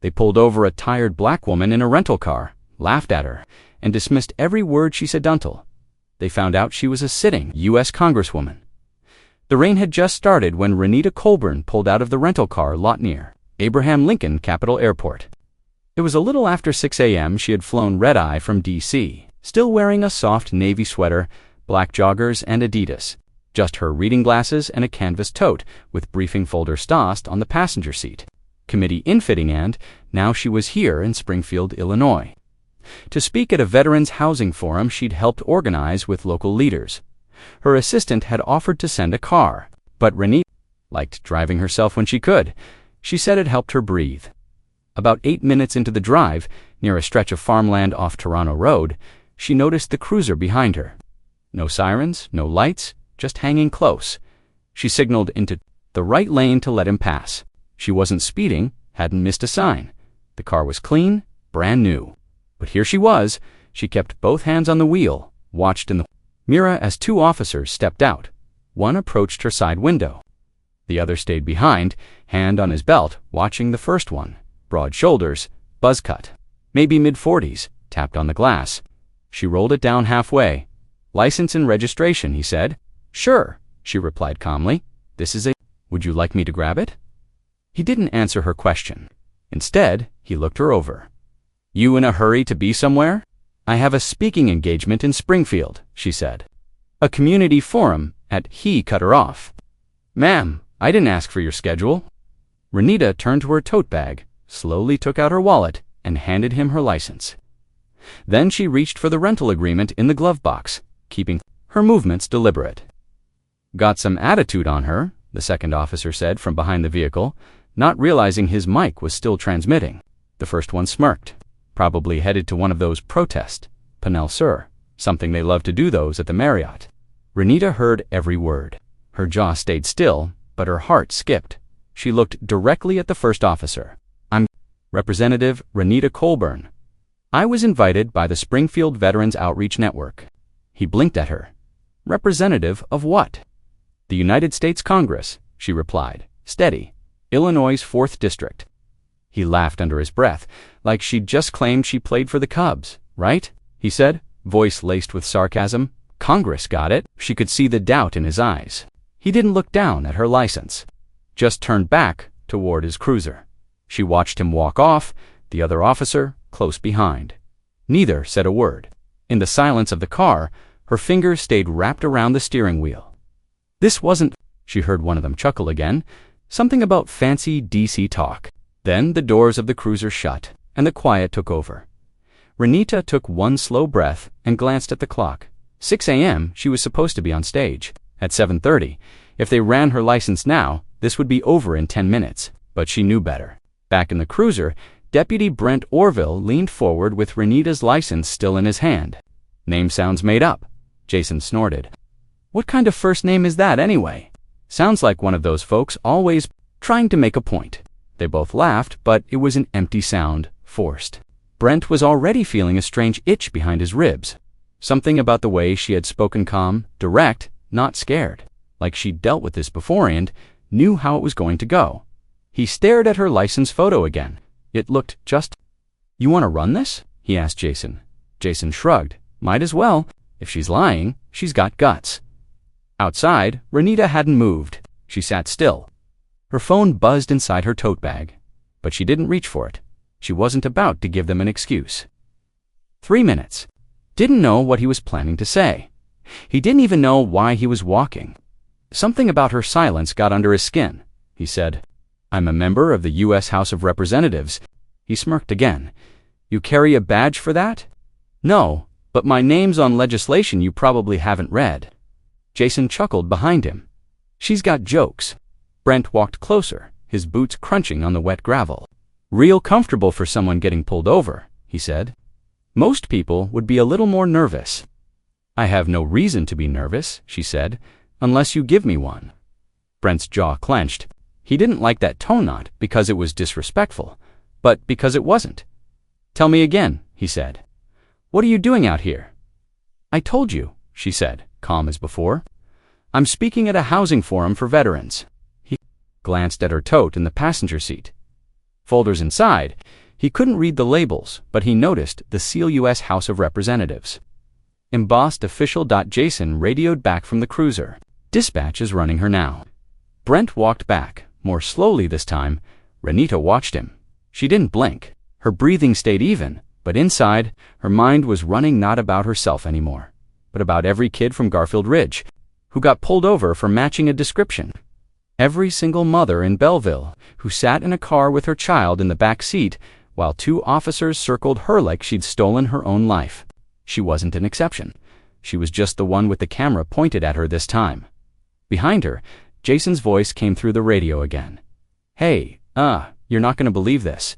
They pulled over a tired black woman in a rental car, laughed at her, and dismissed every word she said until they found out she was a sitting U.S. congresswoman. The rain had just started when Renita Colburn pulled out of the rental car lot near Abraham Lincoln Capitol Airport. It was a little after 6 a.m. She had flown red-eye from D.C., still wearing a soft navy sweater, black joggers, and Adidas. Just her reading glasses and a canvas tote with briefing folder stossed on the passenger seat. Committee infitting, and now she was here in Springfield, Illinois, to speak at a veterans housing forum she'd helped organize with local leaders. Her assistant had offered to send a car, but Renita liked driving herself when she could. She said it helped her breathe. About 8 minutes into the drive, near a stretch of farmland off Toronto Road, she noticed the cruiser behind her. No sirens, no lights, just hanging close. She signaled into the right lane to let him pass. She wasn't speeding, hadn't missed a sign. The car was clean, brand new. But here she was. She kept both hands on the wheel, watched in the mirror as 2 officers stepped out. One approached her side window. The other stayed behind, hand on his belt, watching the first one. Broad shoulders, buzz cut, maybe mid-40s, tapped on the glass. She rolled it down halfway. "License and registration," he said. "Sure," she replied calmly. "This is a... Would you like me to grab it?" He didn't answer her question. Instead, he looked her over. "You in a hurry to be somewhere?" "I have a speaking engagement in Springfield," she said. "A community forum at..." He cut her off. "Ma'am, I didn't ask for your schedule." Renita turned to her tote bag, slowly took out her wallet, and handed him her license. Then she reached for the rental agreement in the glove box, keeping her movements deliberate. "Got some attitude on her," the second officer said from behind the vehicle, not realizing his mic was still transmitting. The first one smirked. Probably headed to one of those protests. Panel Sur. Something they love to do those at the Marriott. Renita heard every word. Her jaw stayed still, but her heart skipped. She looked directly at the first officer. "I'm Representative Renita Colburn. I was invited by the Springfield Veterans Outreach Network." He blinked at her. "Representative of what?" "The United States Congress," she replied, steady. "Illinois' 4th District." He laughed under his breath, like she'd just claimed she played for the Cubs, right? He said, voice laced with sarcasm. "Congress, got it?" She could see the doubt in his eyes. He didn't look down at her license, just turned back toward his cruiser. She watched him walk off, the other officer close behind. Neither said a word. In the silence of the car, her fingers stayed wrapped around the steering wheel. "This wasn't..." She heard one of them chuckle again. Something about fancy DC talk. Then the doors of the cruiser shut, and the quiet took over. Renita took one slow breath and glanced at the clock. 6 a.m. She was supposed to be on stage. At 7:30. If they ran her license now, this would be over in 10 minutes. But she knew better. Back in the cruiser, Deputy Brent Orville leaned forward with Renita's license still in his hand. "Name sounds made up," Jason snorted. "What kind of first name is that anyway? Sounds like one of those folks always trying to make a point." They both laughed, but it was an empty sound, forced. Brent was already feeling a strange itch behind his ribs. Something about the way she had spoken calm, direct, not scared. Like she'd dealt with this before and knew how it was going to go. He stared at her license photo again. It looked just... "You want to run this?" he asked Jason. Jason shrugged. "Might as well. If she's lying, she's got guts." Outside, Renita hadn't moved. She sat still. Her phone buzzed inside her tote bag, but she didn't reach for it. She wasn't about to give them an excuse. 3 minutes. Didn't know what he was planning to say. He didn't even know why he was walking. Something about her silence got under his skin. He said, "I'm a member of the U.S. House of Representatives." He smirked again. "You carry a badge for that?" "No, but my name's on legislation you probably haven't read." Jason chuckled behind him. "She's got jokes." Brent walked closer, his boots crunching on the wet gravel. "Real comfortable for someone getting pulled over," he said. "Most people would be a little more nervous." "I have no reason to be nervous," she said, "unless you give me one." Brent's jaw clenched. He didn't like that tone, not because it was disrespectful, but because it wasn't. "Tell me again," he said. "What are you doing out here?" "I told you," she said, calm as before. "I'm speaking at a housing forum for veterans." He glanced at her tote in the passenger seat. Folders inside. He couldn't read the labels, but he noticed the seal U.S. House of Representatives. Embossed official. Jason radioed back from the cruiser. Dispatch is running her now. Brent walked back, more slowly this time. Renita watched him. She didn't blink. Her breathing stayed even, but inside, her mind was running not about herself anymore, but about every kid from Garfield Ridge who got pulled over for matching a description. Every single mother in Belleville who sat in a car with her child in the back seat while 2 officers circled her like she'd stolen her own life. She wasn't an exception. She was just the one with the camera pointed at her this time. Behind her, Jason's voice came through the radio again. "Hey, you're not going to believe this."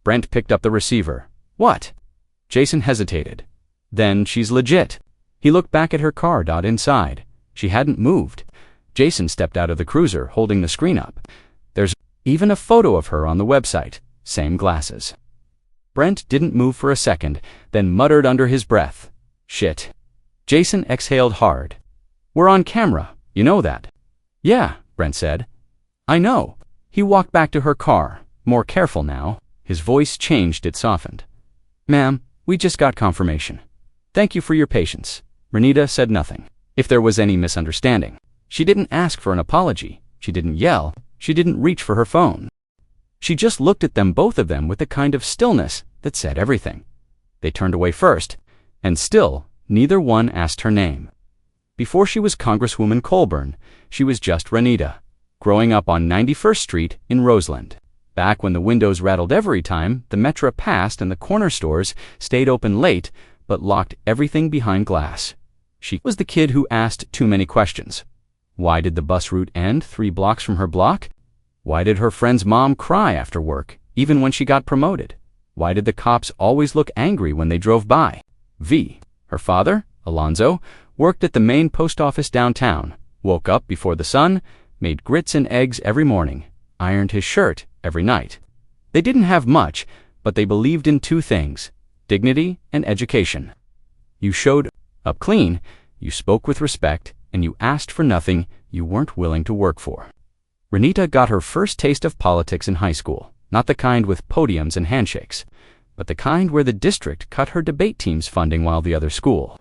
Brent picked up the receiver. "What?" Jason hesitated. "Then she's legit." He looked back at her car. Inside, she hadn't moved. Jason stepped out of the cruiser, holding the screen up. There's even a photo of her on the website. Same glasses. Brent didn't move for a second, then muttered under his breath, "Shit." Jason exhaled hard. "We're on camera, you know that?" "Yeah," Brent said. "I know." He walked back to her car, more careful now. His voice changed, it softened. "Ma'am, we just got confirmation. Thank you for your patience." Renita said nothing. If there was any misunderstanding, she didn't ask for an apology. She didn't yell. She didn't reach for her phone. She just looked at them, both of them, with a kind of stillness that said everything. They turned away first, and still, neither one asked her name. Before she was Congresswoman Colburn, she was just Renita, growing up on 91st Street in Roseland. Back when the windows rattled every time the Metro passed and the corner stores stayed open late but locked everything behind glass. She was the kid who asked too many questions. Why did the bus route end 3 blocks from her block? Why did her friend's mom cry after work, even when she got promoted? Why did the cops always look angry when they drove by? Her father, Alonzo, worked at the main post office downtown, woke up before the sun, made grits and eggs every morning, ironed his shirt every night. They didn't have much, but they believed in 2 things: dignity and education. You showed up clean, you spoke with respect, and you asked for nothing you weren't willing to work for. Renita got her first taste of politics in high school, not the kind with podiums and handshakes, but the kind where the district cut her debate team's funding while the other school,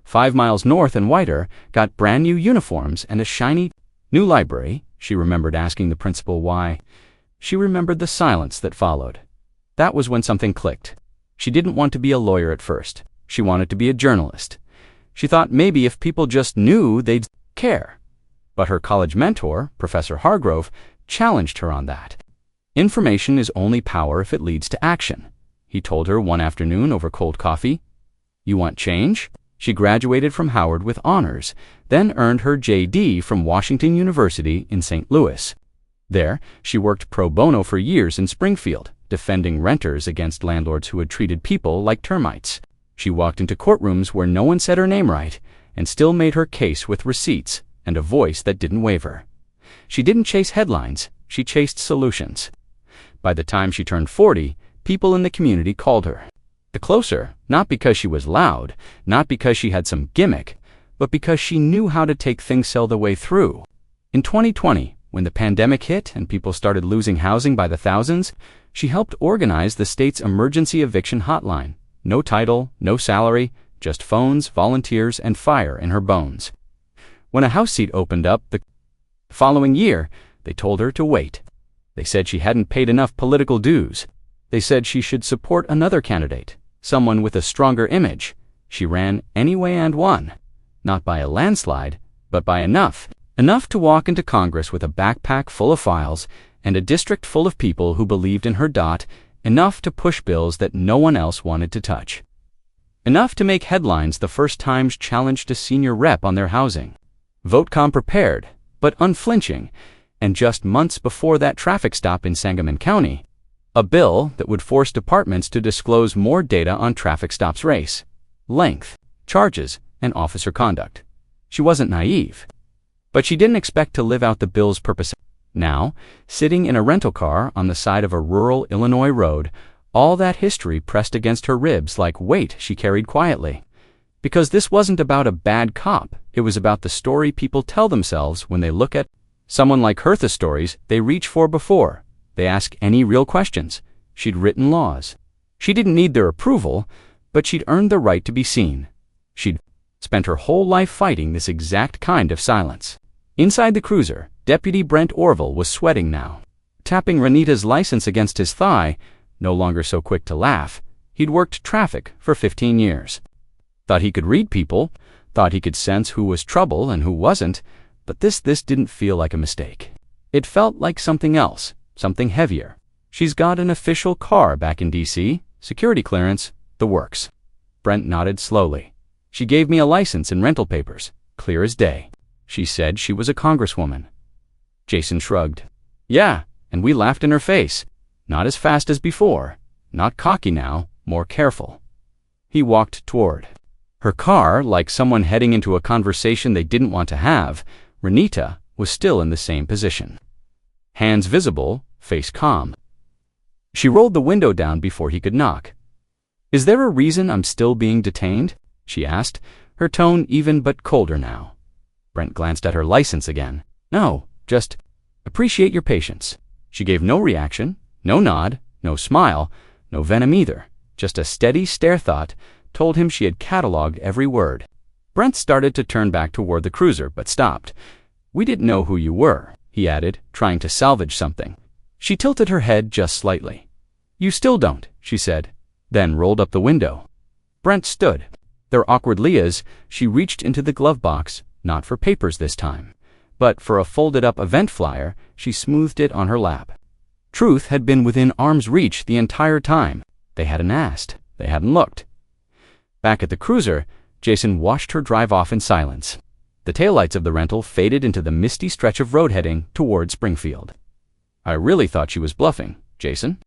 5 miles north and wider, got brand new uniforms and a shiny new library. She remembered asking the principal why. She remembered the silence that followed. That was when something clicked. She didn't want to be a lawyer at first. She wanted to be a journalist. She thought maybe if people just knew, they'd care. But her college mentor, Professor Hargrove, challenged her on that. Information is only power if it leads to action, he told her one afternoon over cold coffee. You want change? She graduated from Howard with honors, then earned her J.D. from Washington University in St. Louis. There, she worked pro bono for years in Springfield, defending renters against landlords who had treated people like termites. She walked into courtrooms where no one said her name right, and still made her case with receipts and a voice that didn't waver. She didn't chase headlines, she chased solutions. By the time she turned 40, people in the community called her the closer, not because she was loud, not because she had some gimmick, but because she knew how to take things the way through. In 2020, when the pandemic hit and people started losing housing by the thousands, she helped organize the state's emergency eviction hotline. No title, no salary, just phones, volunteers, and fire in her bones. When a House seat opened up the following year, they told her to wait. They said she hadn't paid enough political dues. They said she should support another candidate, someone with a stronger image. She ran anyway and won. Not by a landslide, but by enough. Enough to walk into Congress with a backpack full of files and a district full of people who believed in her. Enough to push bills that no one else wanted to touch. Enough to make headlines the first time she challenged a senior rep on their housing. VoteCom prepared, but unflinching, and just months before that traffic stop in Sangamon County, a bill that would force departments to disclose more data on traffic stops, race, length, charges, and officer conduct. She wasn't naive, but she didn't expect to live out the bill's purpose. Now, sitting in a rental car on the side of a rural Illinois road, all that history pressed against her ribs like weight she carried quietly. Because this wasn't about a bad cop, it was about the story people tell themselves when they look at someone like her. The stories they reach for before They ask any real questions. She'd written laws. She didn't need their approval, but she'd earned the right to be seen. She'd spent her whole life fighting this exact kind of silence. Inside the cruiser, Deputy Brent Orville was sweating now, tapping Renita's license against his thigh, no longer so quick to laugh. He'd worked traffic for 15 years. Thought he could read people, thought he could sense who was trouble and who wasn't, but this didn't feel like a mistake. It felt like something else, something heavier. She's got an official car back in D.C., security clearance, the works. Brent nodded slowly. She gave me a license and rental papers, clear as day. She said she was a congresswoman. Jason shrugged. Yeah, and we laughed in her face. Not as fast as before. Not cocky now, more careful. He walked toward her car like someone heading into a conversation they didn't want to have. Renita was still in the same position. Hands visible, face calm. She rolled the window down before he could knock. Is there a reason I'm still being detained? She asked, her tone even but colder now. Brent glanced at her license again. No, just appreciate your patience. She gave no reaction, no nod, no smile, no venom either. Just a steady stare thought told him she had cataloged every word. Brent started to turn back toward the cruiser, but stopped. We didn't know who you were, he added, trying to salvage something. She tilted her head just slightly. You still don't, she said, then rolled up the window. Brent stood. Their awkward lias, she reached into the glove box, not for papers this time, but for a folded-up event flyer. She smoothed it on her lap. Truth had been within arm's reach the entire time. They hadn't asked. They hadn't looked. Back at the cruiser, Jason watched her drive off in silence. The taillights of the rental faded into the misty stretch of road heading toward Springfield. I really thought she was bluffing, Jason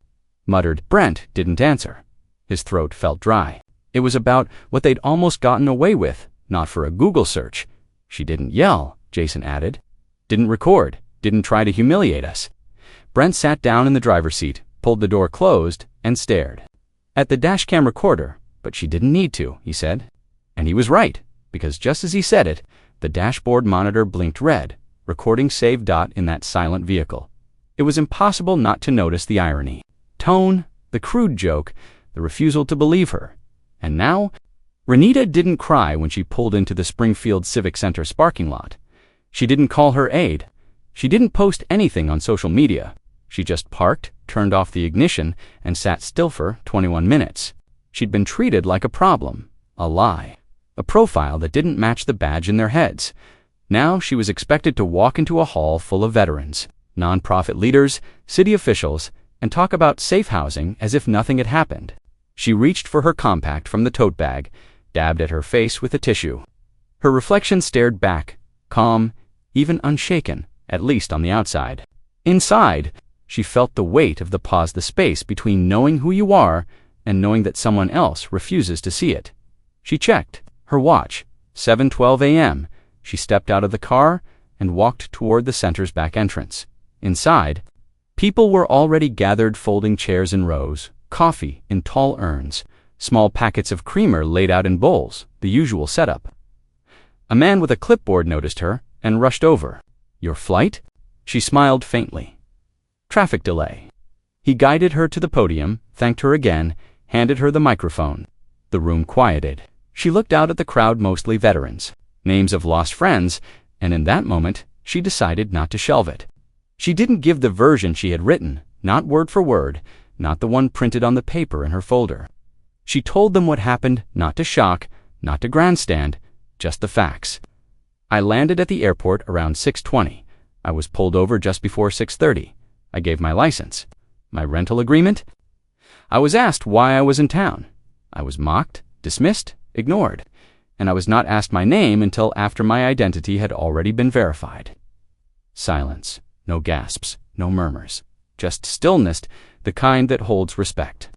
muttered. Brent didn't answer. His throat felt dry. It was about what they'd almost gotten away with, not for a Google search. She didn't yell, Jason added. Didn't record, didn't try to humiliate us. Brent sat down in the driver's seat, pulled the door closed, and stared at the dashcam recorder. But she didn't need to, he said. And he was right, because just as he said it, the dashboard monitor blinked red, recording saved. In that silent vehicle. It was impossible not to notice the irony. Tone, the crude joke, the refusal to believe her. And now, Renita didn't cry when she pulled into the Springfield Civic Center's parking lot. She didn't call her aide. She didn't post anything on social media. She just parked, turned off the ignition, and sat still for 21 minutes. She'd been treated like a problem, a lie, a profile that didn't match the badge in their heads. Now she was expected to walk into a hall full of veterans, nonprofit leaders, city officials, and talk about safe housing as if nothing had happened. She reached for her compact from the tote bag, dabbed at her face with a tissue. Her reflection stared back, calm, even unshaken, at least on the outside. Inside, she felt the weight of the pause, the space between knowing who you are and knowing that someone else refuses to see it. She checked her watch, 7:12 a.m. She stepped out of the car and walked toward the center's back entrance. Inside, people were already gathered, folding chairs in rows, coffee in tall urns, small packets of creamer laid out in bowls, the usual setup. A man with a clipboard noticed her and rushed over. Your flight? She smiled faintly. Traffic delay. He guided her to the podium, thanked her again, handed her the microphone. The room quieted. She looked out at the crowd, mostly veterans, names of lost friends, and in that moment, she decided not to shelve it. She didn't give the version she had written, not word for word, not the one printed on the paper in her folder. She told them what happened, not to shock, not to grandstand, just the facts. I landed at the airport around 6:20. I was pulled over just before 6:30. I gave my license. My rental agreement? I was asked why I was in town. I was mocked, dismissed, ignored, and I was not asked my name until after my identity had already been verified. Silence, no gasps, no murmurs, just stillness, the kind that holds respect.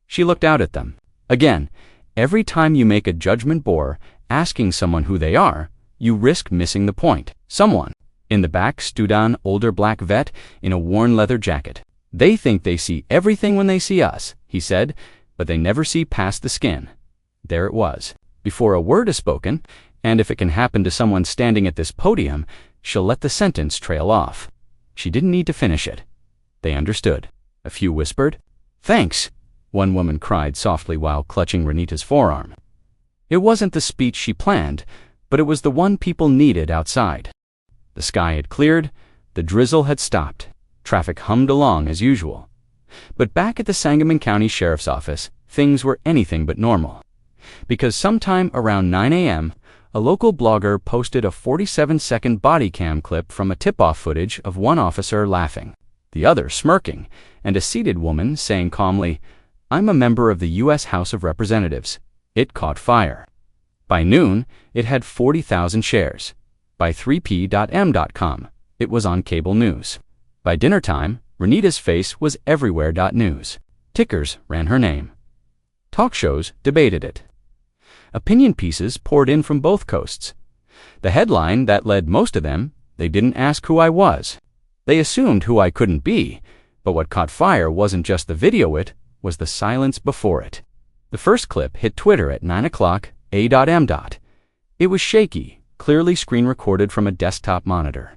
She looked out at them. Again, every time you make a judgment bore, asking someone who they are, you risk missing the point. Someone. In the back stood an older black vet in a worn leather jacket. They think they see everything when they see us, he said, but they never see past the skin. There it was, before a word is spoken, and if it can happen to someone standing at this podium, she'll let the sentence trail off. She didn't need to finish it. They understood. A few whispered, "Thanks," one woman cried softly while clutching Renita's forearm. It wasn't the speech she planned, but it was the one people needed outside. The sky had cleared, the drizzle had stopped, traffic hummed along as usual. But back at the Sangamon County Sheriff's Office, things were anything but normal. Because sometime around 9 a.m., a local blogger posted a 47-second body cam clip from a tip-off footage of one officer laughing, the other smirking, and a seated woman saying calmly, "I'm a member of the U.S. House of Representatives." It caught fire. By noon, it had 40,000 shares. By 3p.m.com, it was on cable news. By dinner time, Renita's face was everywhere. News. Tickers ran her name. Talk shows debated it. Opinion pieces poured in from both coasts. The headline that led most of them, "They didn't ask who I was." They assumed who I couldn't be, but what caught fire wasn't just the video, it was the silence before it. The first clip hit Twitter at 9 o'clock a.m. It was shaky, clearly screen-recorded from a desktop monitor.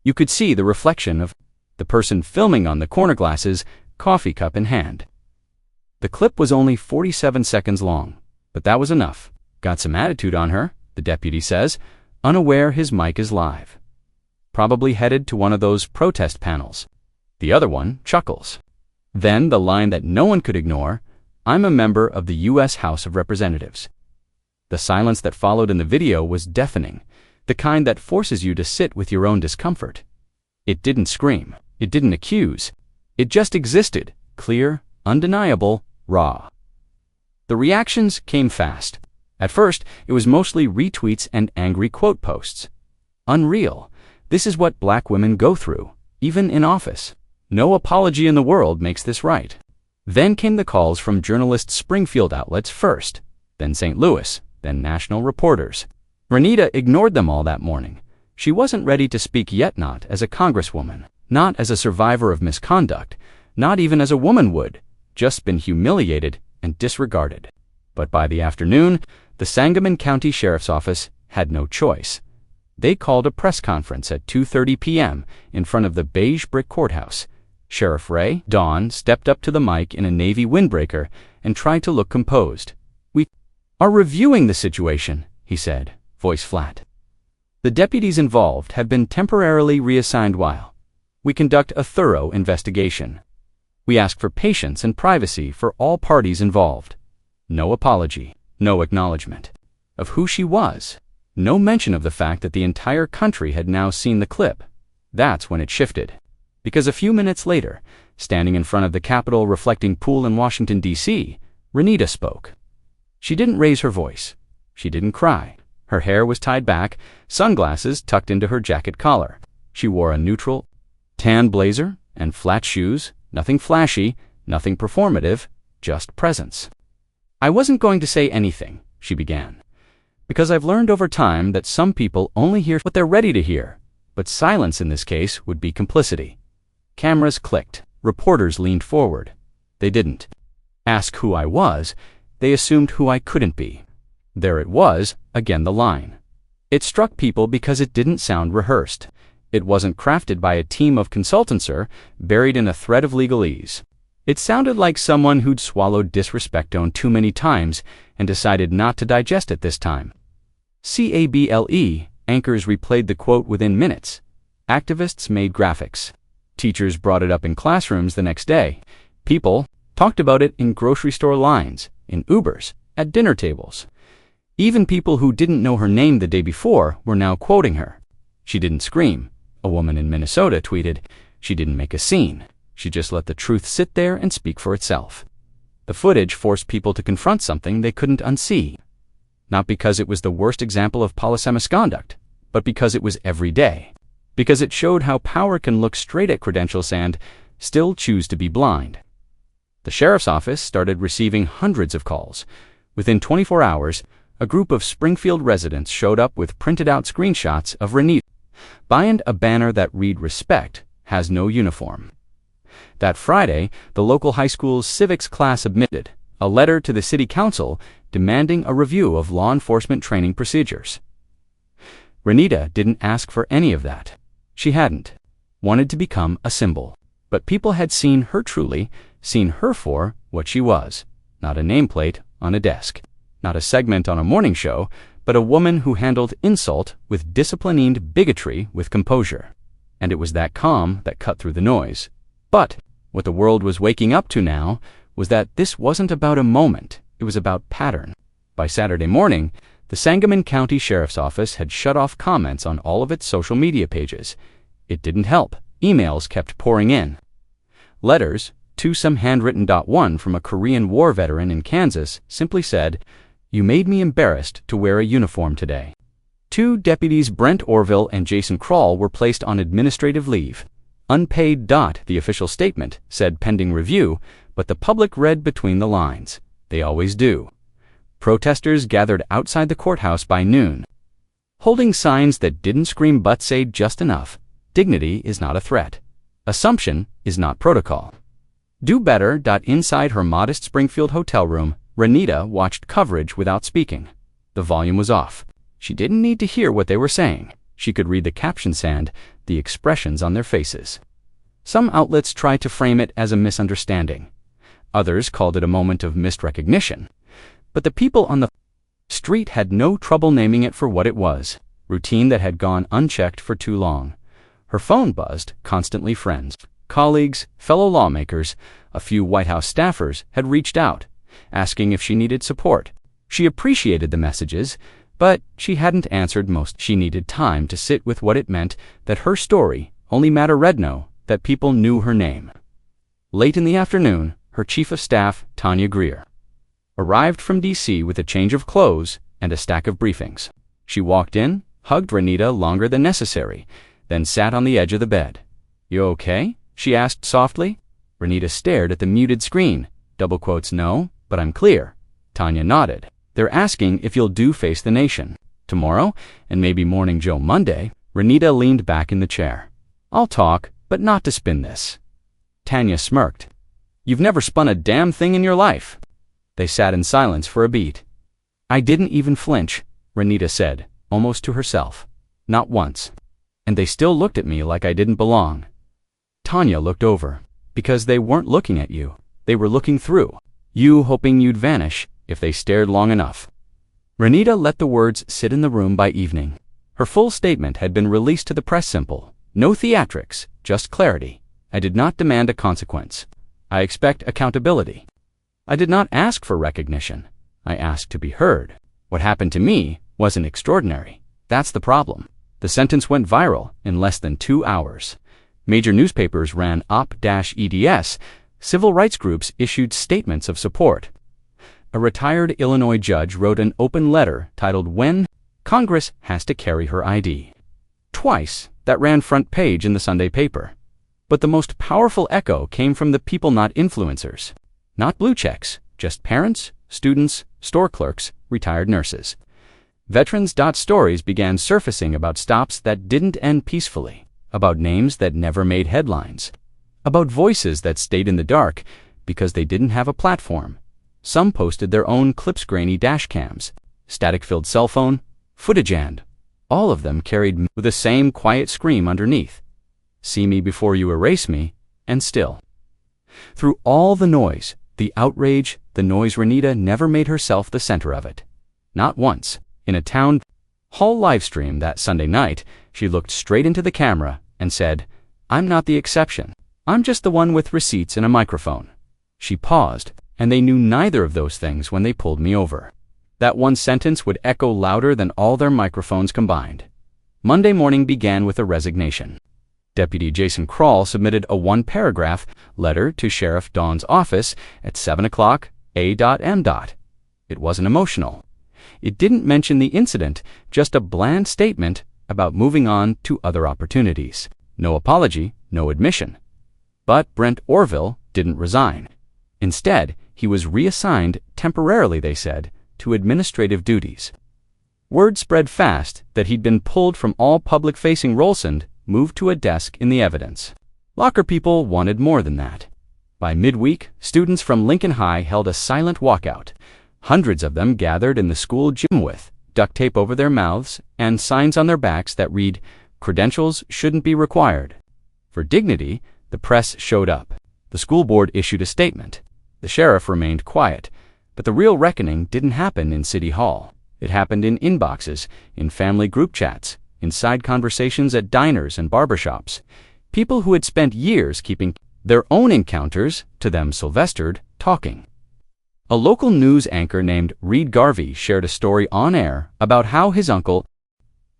You could see the reflection of the person filming on the corner glasses, coffee cup in hand. The clip was only 47 seconds long, but that was enough. "Got some attitude on her," the deputy says, unaware his mic is live. "Probably headed to one of those protest panels." The other one chuckles. Then the line that no one could ignore, "I'm a member of the U.S. House of Representatives." The silence that followed in the video was deafening, the kind that forces you to sit with your own discomfort. It didn't scream. It didn't accuse. It just existed, clear, undeniable, raw. The reactions came fast. At first, it was mostly retweets and angry quote posts. "Unreal. This is what black women go through, even in office. No apology in the world makes this right." Then came the calls from journalist Springfield outlets first, then St. Louis, then national reporters. Renita ignored them all that morning. She wasn't ready to speak yet, not as a congresswoman, not as a survivor of misconduct, not even as a woman would, just been humiliated and disregarded. But by the afternoon, the Sangamon County Sheriff's Office had no choice. They called a press conference at 2:30 p.m. in front of the beige brick courthouse. Sheriff Ray Dawn stepped up to the mic in a navy windbreaker and tried to look composed. "We are reviewing the situation," he said, voice flat. "The deputies involved have been temporarily reassigned while we conduct a thorough investigation. We ask for patience and privacy for all parties involved. No apology, no acknowledgement of who she was, no mention of the fact that the entire country had now seen the clip." That's when it shifted. Because a few minutes later, standing in front of the Capitol reflecting pool in Washington, D.C., Renita spoke. She didn't raise her voice. She didn't cry. Her hair was tied back, sunglasses tucked into her jacket collar. She wore a neutral, tan blazer and flat shoes, nothing flashy, nothing performative, just presence. "I wasn't going to say anything," she began, "because I've learned over time that some people only hear what they're ready to hear, but silence in this case would be complicity." Cameras clicked. Reporters leaned forward. They didn't ask who I was. They assumed who I couldn't be. There it was, again the line. It struck people because it didn't sound rehearsed. It wasn't crafted by a team of consultants buried in a thread of legalese. It sounded like someone who'd swallowed disrespect on too many times and decided not to digest it this time. CABLE anchors replayed the quote within minutes. Activists made graphics. Teachers brought it up in classrooms the next day. People talked about it in grocery store lines, in Ubers, at dinner tables. Even people who didn't know her name the day before were now quoting her. "She didn't scream," a woman in Minnesota tweeted. "She didn't make a scene. She just let the truth sit there and speak for itself." The footage forced people to confront something they couldn't unsee. Not because it was the worst example of police misconduct, but because it was every day. Because it showed how power can look straight at credentials and still choose to be blind. The sheriff's office started receiving hundreds of calls. Within 24 hours, a group of Springfield residents showed up with printed-out screenshots of Renita behind a banner that read "Respect has no uniform." That Friday, the local high school's civics class submitted a letter to the city council demanding a review of law enforcement training procedures. Renita didn't ask for any of that. She hadn't wanted to become a symbol. But people had seen her truly, seen her for what she was. Not a nameplate on a desk, not a segment on a morning show, but a woman who handled insult with discipline and bigotry with composure. And it was that calm that cut through the noise. But what the world was waking up to now was that this wasn't about a moment, it was about pattern. By Saturday morning, the Sangamon County Sheriff's Office had shut off comments on all of its social media pages. It didn't help. Emails kept pouring in. Letters, to some handwritten. One from a Korean War veteran in Kansas simply said, "You made me embarrassed to wear a uniform today." 2 deputies Brent Orville and Jason Kroll were placed on administrative leave. Unpaid. The official statement said pending review, but the public read between the lines. They always do. Protesters gathered outside the courthouse by noon, holding signs that didn't scream but say just enough. Dignity is not a threat. Assumption is not protocol. Do better. Inside her modest Springfield hotel room, Renita watched coverage without speaking. The volume was off. She didn't need to hear what they were saying. She could read the captions and the expressions on their faces. Some outlets tried to frame it as a misunderstanding. Others called it a moment of missed recognition. But the people on the street had no trouble naming it for what it was, routine that had gone unchecked for too long. Her phone buzzed, constantly friends, colleagues, fellow lawmakers, a few White House staffers had reached out, asking if she needed support. She appreciated the messages, but she hadn't answered most. She needed time to sit with what it meant that her story only mattered, that people knew her name. Late in the afternoon, her chief of staff, Tanya Greer, arrived from D.C. with a change of clothes and a stack of briefings. She walked in, hugged Renita longer than necessary, then sat on the edge of the bed. "You okay?" she asked softly. Renita stared at the muted screen. "No, but I'm clear." Tanya nodded. "They're asking if you'll face the nation. Tomorrow, and maybe Morning Joe Monday." Renita leaned back in the chair. "I'll talk, but not to spin this." Tanya smirked. "You've never spun a damn thing in your life." They sat in silence for a beat. "I didn't even flinch," Renita said, almost to herself. "Not once. And they still looked at me like I didn't belong." Tanya looked over. "Because they weren't looking at you. They were looking through you, hoping you'd vanish if they stared long enough." Renita let the words sit in the room. By evening, her full statement had been released to the press. Simple. No theatrics, just clarity. "I did not demand a consequence. I expect accountability. I did not ask for recognition. I asked to be heard. What happened to me wasn't extraordinary. That's the problem." The sentence went viral in less than 2 hours. Major newspapers ran op-eds. Civil rights groups issued statements of support. A retired Illinois judge wrote an open letter titled "When Congress Has to Carry Her ID." Twice, that ran front page in the Sunday paper. But the most powerful echo came from the people, not influencers. Not blue checks, just parents, students, store clerks, retired nurses. Veterans. Stories began surfacing about stops that didn't end peacefully, about names that never made headlines, about voices that stayed in the dark because they didn't have a platform. Some posted their own clips, grainy dash cams, static-filled cell phone footage, and all of them carried with the same quiet scream underneath: "See me before you erase me," and still. Through all the noise, the outrage, the noise, Renita never made herself the center of it. Not once. In a town hall livestream that Sunday night, she looked straight into the camera and said, "I'm not the exception. I'm just the one with receipts and a microphone." She paused, and they knew neither of those things when they pulled me over. That one sentence would echo louder than all their microphones combined. Monday morning began with a resignation. Deputy Jason Kroll submitted a 1-paragraph letter to Sheriff Dawn's office at 7 o'clock a.m. It wasn't emotional. It didn't mention the incident, just a bland statement about moving on to other opportunities. No apology, no admission. But Brent Orville didn't resign. Instead, he was reassigned temporarily, they said, to administrative duties. Word spread fast that he'd been pulled from all public-facing roles and moved to a desk in the evidence. Locker people wanted more than that. By midweek, students from Lincoln High held a silent walkout. Hundreds of them gathered in the school gym with duct tape over their mouths and signs on their backs that read, "Credentials shouldn't be required." For dignity, The press showed up. The school board issued a statement. The sheriff remained quiet. But the real reckoning didn't happen in City Hall. It happened in inboxes, in family group chats, in side conversations at diners and barbershops. People who had spent years keeping their own encounters, to them Sylvestered, talking. A local news anchor named Reed Garvey shared a story on air about how his uncle,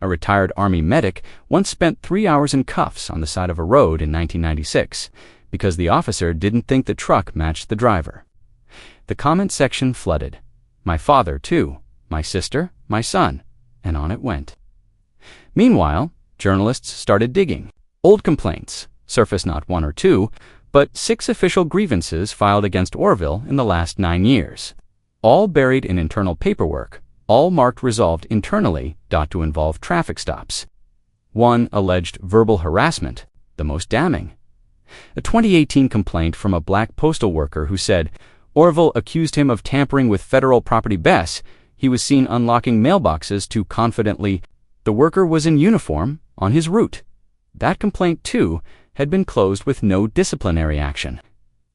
a retired Army medic, once spent 3 hours in cuffs on the side of a road in 1996 because the officer didn't think the truck matched the driver. The comment section flooded. My father, too. My sister, my son. And on it went. Meanwhile, journalists started digging. Old complaints, surfaced not 1 or 2, but 6 official grievances filed against Orville in the last 9 years. All buried in internal paperwork, all marked resolved internally, to involve traffic stops. One alleged verbal harassment, the most damning. A 2018 complaint from a black postal worker who said Orville accused him of tampering with federal property. He was seen unlocking mailboxes too confidently. The worker was in uniform on his route. That complaint, too, had been closed with no disciplinary action.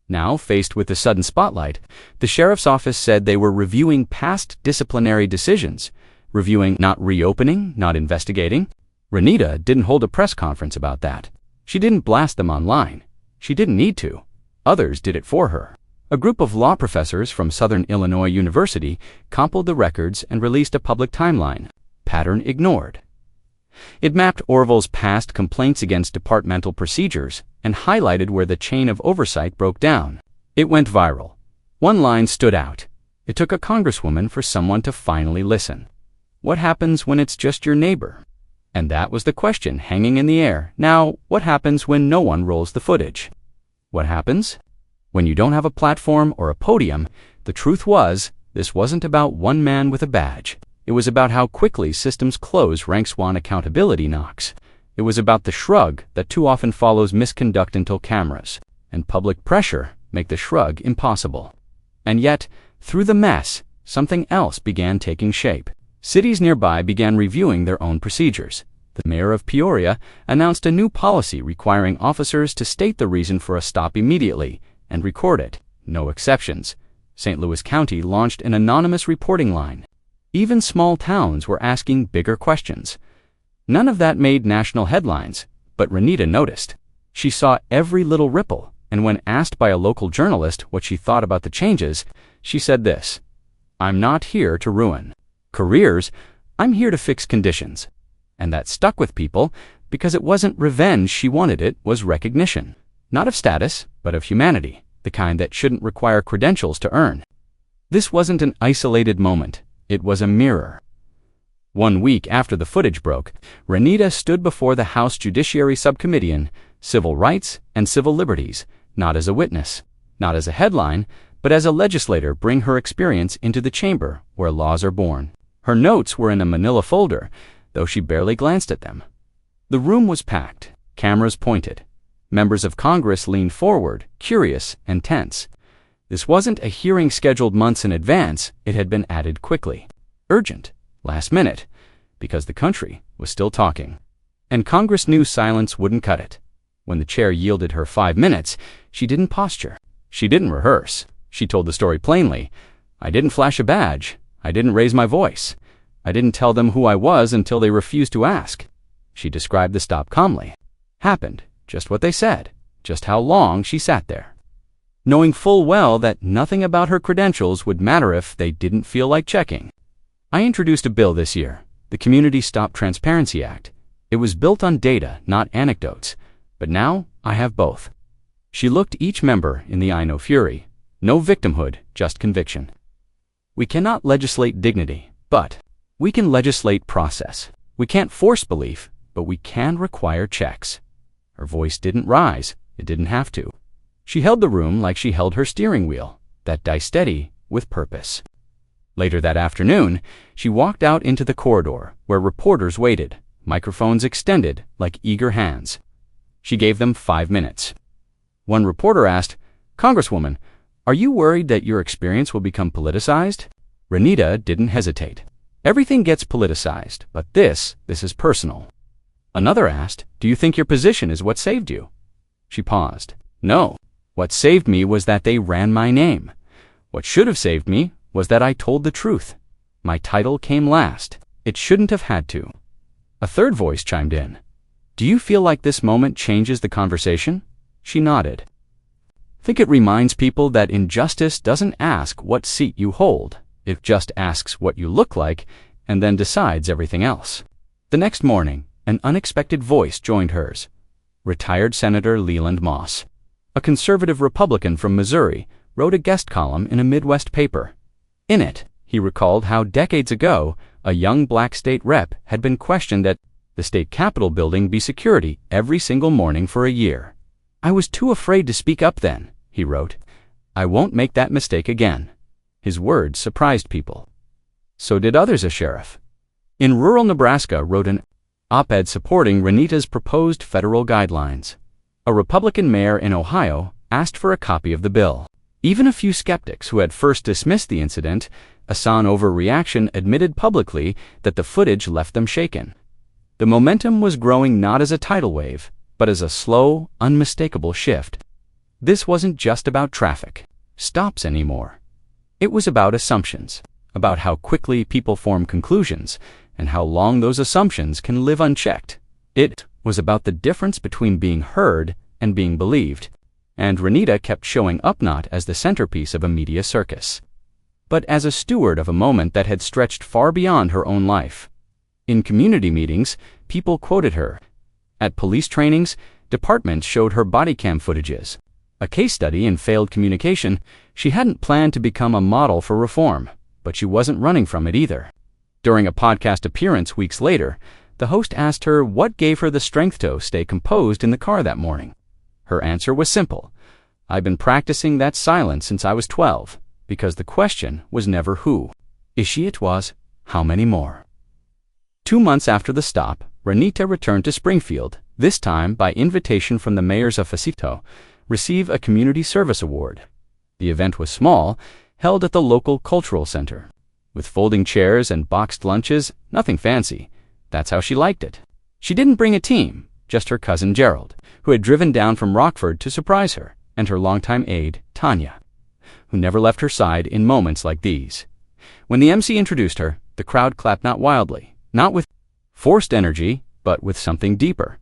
Now, faced with the sudden spotlight, the sheriff's office said they were reviewing past disciplinary decisions, reviewing, not reopening, not investigating. Renita didn't hold a press conference about that. She didn't blast them online. She didn't need to. Others did it for her. A group of law professors from Southern Illinois University compiled the records and released a public timeline. Pattern ignored. It mapped Orville's past complaints against departmental procedures and highlighted where the chain of oversight broke down. It went viral. One line stood out. It took a congresswoman for someone to finally listen. What happens when it's just your neighbor? And that was the question hanging in the air. Now, what happens when no one rolls the footage? What happens? When you don't have a platform or a podium, the truth was, this wasn't about one man with a badge. It was about how quickly systems close rank swan accountability knocks. It was about the shrug that too often follows misconduct until cameras and public pressure make the shrug impossible. And yet, through the mess, something else began taking shape. Cities nearby began reviewing their own procedures. The mayor of Peoria announced a new policy requiring officers to state the reason for a stop immediately and record it, no exceptions. St. Louis County launched an anonymous reporting line. Even small towns were asking bigger questions. None of that made national headlines, but Renita noticed. She saw every little ripple, and when asked by a local journalist what she thought about the changes, she said this: I'm not here to ruin careers, I'm here to fix conditions. And that stuck with people because it wasn't revenge she wanted, it was recognition. Not of status, but of humanity, the kind that shouldn't require credentials to earn. This wasn't an isolated moment, it was a mirror. 1 week after the footage broke, Renita stood before the House Judiciary Subcommittee on Civil Rights and Civil Liberties, not as a witness, not as a headline, but as a legislator bring her experience into the chamber where laws are born. Her notes were in a manila folder, though she barely glanced at them. The room was packed, cameras pointed. Members of Congress leaned forward, curious and tense. This wasn't a hearing scheduled months in advance, it had been added quickly. Urgent, last minute, because the country was still talking. And Congress knew silence wouldn't cut it. When the chair yielded her 5 minutes, she didn't posture. She didn't rehearse. She told the story plainly. I didn't flash a badge. I didn't raise my voice. I didn't tell them who I was until they refused to ask. She described the stop calmly. Happened. Just what they said, just how long she sat there, knowing full well that nothing about her credentials would matter if they didn't feel like checking. I introduced a bill this year, the Community Stop Transparency Act. It was built on data, not anecdotes, but now I have both. She looked each member in the eye, no fury, no victimhood, just conviction. We cannot legislate dignity, but we can legislate process. We can't force belief, but we can require checks. Her voice didn't rise. It didn't have to. She held the room like she held her steering wheel, that die steady with purpose. Later that afternoon, she walked out into the corridor where reporters waited, microphones extended like eager hands. She gave them 5 minutes. One reporter asked, Congresswoman, are you worried that your experience will become politicized? Renita didn't hesitate. Everything gets politicized, but this is personal. Another asked, do you think your position is what saved you? She paused. No. What saved me was that they ran my name. What should have saved me was that I told the truth. My title came last. It shouldn't have had to. A third voice chimed in. Do you feel like this moment changes the conversation? She nodded. Think it reminds people that injustice doesn't ask what seat you hold. It just asks what you look like and then decides everything else. The next morning, an unexpected voice joined hers. Retired Senator Leland Moss, a conservative Republican from Missouri, wrote a guest column in a Midwest paper. In it, he recalled how decades ago, a young black state rep had been questioned at the state capitol building be security every single morning for a year. I was too afraid to speak up then, he wrote. I won't make that mistake again. His words surprised people. So did others. A sheriff in rural Nebraska wrote an op-ed supporting Renita's proposed federal guidelines. A Republican mayor in Ohio asked for a copy of the bill. Even a few skeptics who had first dismissed the incident, a son overreaction, admitted publicly that the footage left them shaken. The momentum was growing not as a tidal wave, but as a slow, unmistakable shift. This wasn't just about traffic stops anymore. It was about assumptions, about how quickly people form conclusions, and how long those assumptions can live unchecked. It was about the difference between being heard and being believed, and Renita kept showing up not as the centerpiece of a media circus, but as a steward of a moment that had stretched far beyond her own life. In community meetings, people quoted her. At police trainings, departments showed her bodycam footages. A case study in failed communication, she hadn't planned to become a model for reform, but she wasn't running from it either. During a podcast appearance weeks later, the host asked her what gave her the strength to stay composed in the car that morning. Her answer was simple. I've been practicing that silence since I was 12, because the question was never who. Is she? It was, how many more? 2 months after the stop, Renita returned to Springfield, this time by invitation from the mayor's office to receive a community service award. The event was small, held at the local cultural center. With folding chairs and boxed lunches, nothing fancy. That's how she liked it. She didn't bring a team, just her cousin Gerald, who had driven down from Rockford to surprise her, and her longtime aide, Tanya, who never left her side in moments like these. When the MC introduced her, the crowd clapped not wildly, not with forced energy, but with something deeper.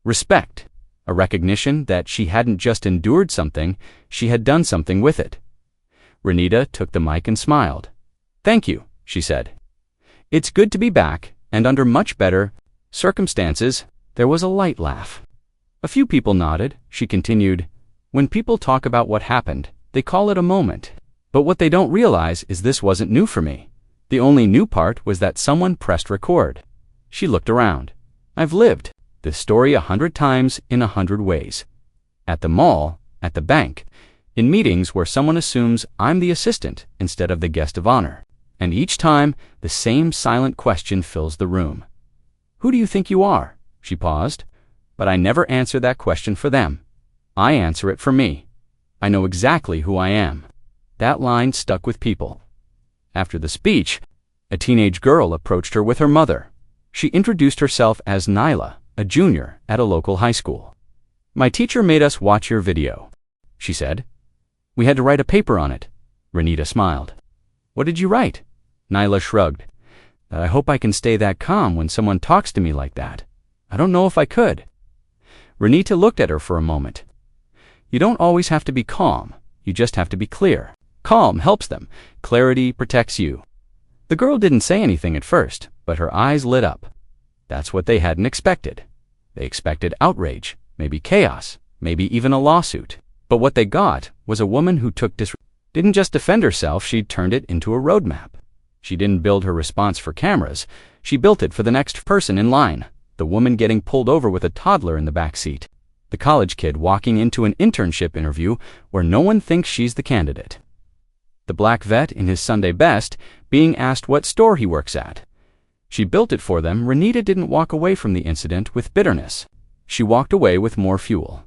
Respect, a recognition that she hadn't just endured something, she had done something with it. Renita took the mic and smiled. Thank you, she said. It's good to be back, and under much better circumstances. There was a light laugh. A few people nodded. She continued, when people talk about what happened, they call it a moment. But what they don't realize is this wasn't new for me. The only new part was that someone pressed record. She looked around. I've lived this story 100 times in 100 ways. At the mall, at the bank, in meetings where someone assumes I'm the assistant instead of the guest of honor. And each time, the same silent question fills the room. Who do you think you are? She paused. But I never answer that question for them. I answer it for me. I know exactly who I am. That line stuck with people. After the speech, a teenage girl approached her with her mother. She introduced herself as Nyla, a junior at a local high school. My teacher made us watch your video, she said. We had to write a paper on it. Renita smiled. What did you write? Nyla shrugged. I hope I can stay that calm when someone talks to me like that. I don't know if I could. Renita looked at her for a moment. You don't always have to be calm. You just have to be clear. Calm helps them. Clarity protects you. The girl didn't say anything at first, but her eyes lit up. That's what they hadn't expected. They expected outrage, maybe chaos, maybe even a lawsuit. But what they got was a woman who didn't just defend herself, she turned it into a roadmap. She didn't build her response for cameras. She built it for the next person in line. The woman getting pulled over with a toddler in the back seat. The college kid walking into an internship interview where no one thinks she's the candidate. The black vet in his Sunday best being asked what store he works at. She built it for them. Renita didn't walk away from the incident with bitterness. She walked away with more fuel.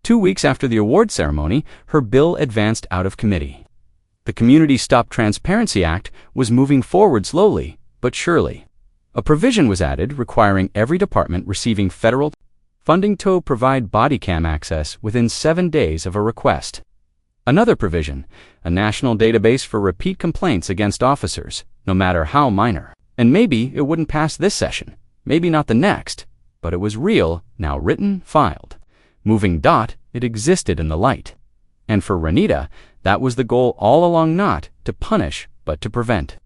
2 weeks after the award ceremony, her bill advanced out of committee. The Community Stop Transparency Act was moving forward slowly, but surely. A provision was added requiring every department receiving federal Funding to provide bodycam access within 7 days of a request. Another provision, a national database for repeat complaints against officers, no matter how minor. And maybe it wouldn't pass this session, maybe not the next, but it was real, now written, filed. Moving dot, it existed in the light. And for Renita, that was the goal all along, not to punish, but to prevent.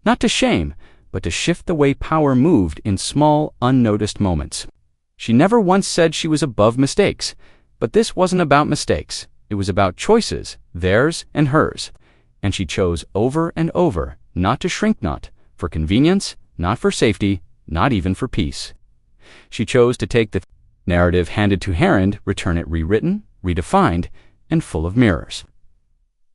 Not to shame, but to shift the way power moved in small, unnoticed moments. She never once said she was above mistakes, but this wasn't about mistakes. It was about choices, theirs and hers. And she chose over and over not to shrink, not for convenience, not for safety, not even for peace. She chose to take the narrative handed to her and return it rewritten, redefined, and full of mirrors.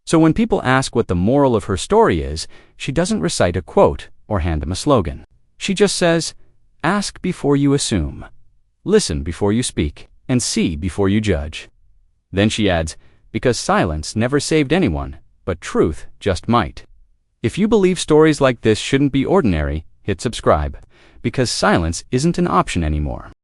So when people ask what the moral of her story is, she doesn't recite a quote or hand them a slogan. She just says, ask before you assume, listen before you speak, and see before you judge. Then she adds, because silence never saved anyone, but truth just might. If you believe stories like this shouldn't be ordinary, hit subscribe, because silence isn't an option anymore.